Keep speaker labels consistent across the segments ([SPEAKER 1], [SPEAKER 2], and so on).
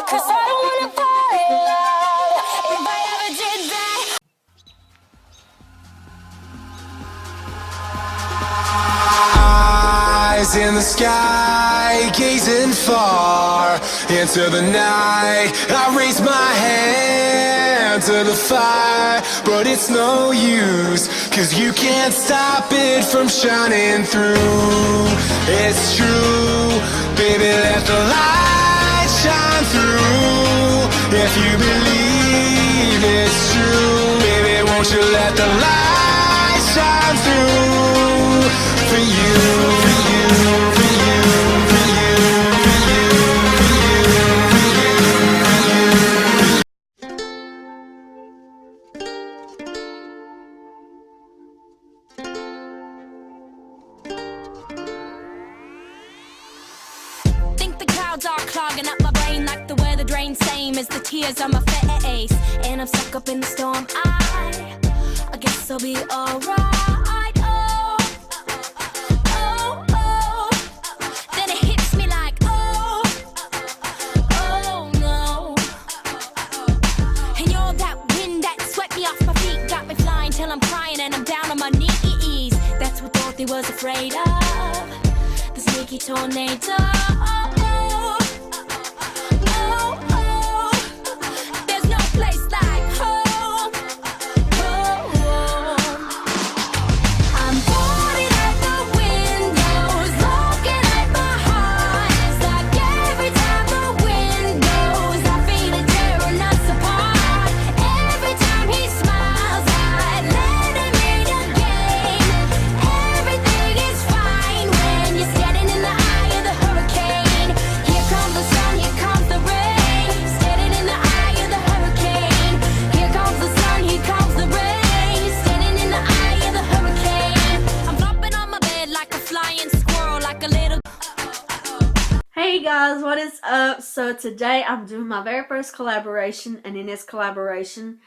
[SPEAKER 1] 'cause I don't wanna fall in love if I ever did that.
[SPEAKER 2] Eyes in the sky, gazing far into the night. I raise my hand to the fire, but it's no use, 'cause you can't stop it from shining through. It's true, baby, let the light shine through. If you believe it's true, baby, won't you let the light shine through for you, for you, for you, for you, for you, for you, for you, for you.
[SPEAKER 1] Think the clouds are clogging up my brain like the weather drains, same as the tears on my face. And I'm stuck up in the storm. I guess I'll be alright. Oh, oh, oh. Then it hits me like, oh, oh no. And you're that wind that swept me off my feet, got me flying till I'm crying and I'm down on my knees. That's what Dorothy was afraid of, the sneaky tornado. There's no place like home. I'm boarding at the windows, looking at my heart. It's like every time the wind blows, I feel it tearing us apart. Every time he smiles, I let him in again. Everything is fine when you're standing in the eye of the hurricane. Here comes the sun, here comes the rain. Standing in the eye of the hurricane. Here comes the sun, here comes the rain. Standing in the eye of the hurricane. I'm flopping on my bed like a flying squirrel, like a little.
[SPEAKER 3] Hey guys, what is up? So today I'm doing my very first collaboration, and in this collaboration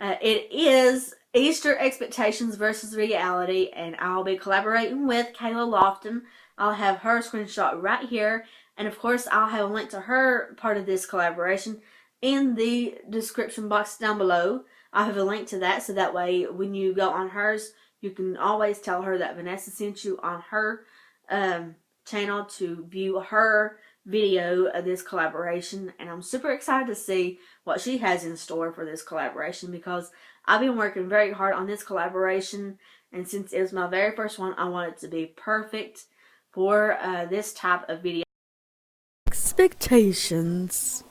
[SPEAKER 3] it is Easter Expectations versus Reality, and I'll be collaborating with Kayla Lofton. I'll have her screenshot right here, and of course I'll have a link to her part of this collaboration in the description box down below. I'll have a link to that, so that way when you go on hers, you can always tell her that Vanessa sent you on her channel to view her video of this collaboration. And I'm super excited to see what she has in store for this collaboration, because I've been working very hard on this collaboration, and since it was my very first one, I want it to be perfect for this type of video. Expectations.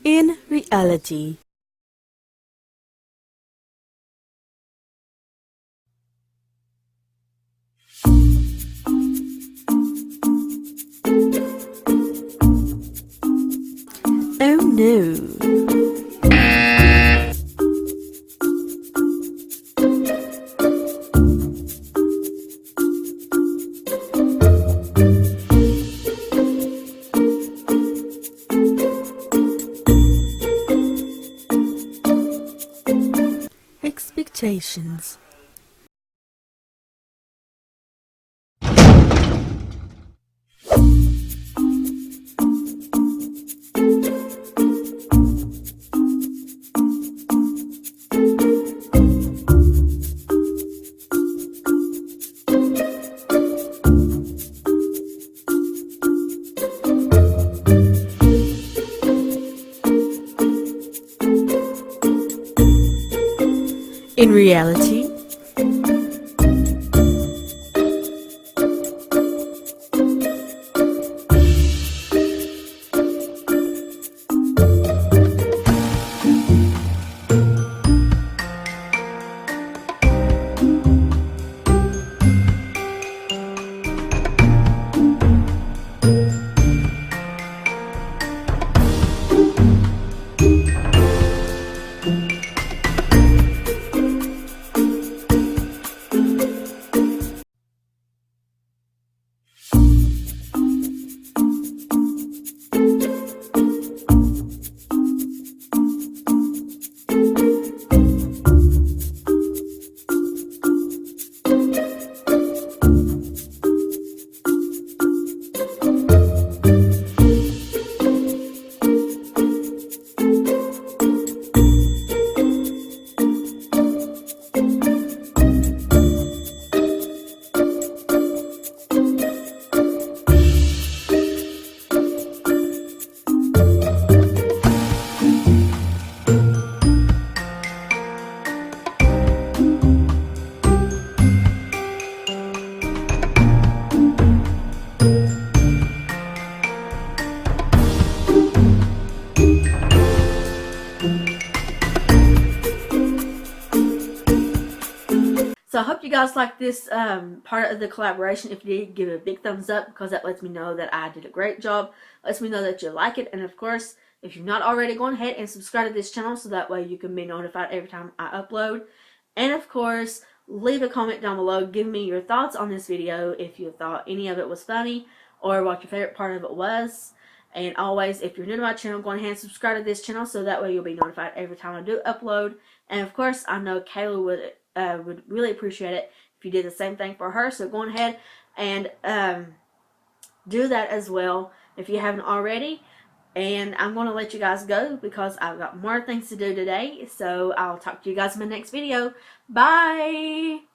[SPEAKER 3] In reality. Oh no. Expectations. In reality. So I hope you guys like this part of the collaboration. If you did, give it a big thumbs up, because that lets me know that I did a great job. Lets me know that you like it. And of course, if you're not already, go ahead and subscribe to this channel so that way you can be notified every time I upload. And of course, leave a comment down below giving me your thoughts on this video, if you thought any of it was funny or what your favorite part of it was. And always, if you're new to my channel, go ahead and subscribe to this channel so that way you'll be notified every time I do upload. And of course, I know Kayla would really appreciate it if you did the same thing for her. So go ahead and do that as well if you haven't already. And I'm going to let you guys go because I've got more things to do today. So I'll talk to you guys in my next video. Bye!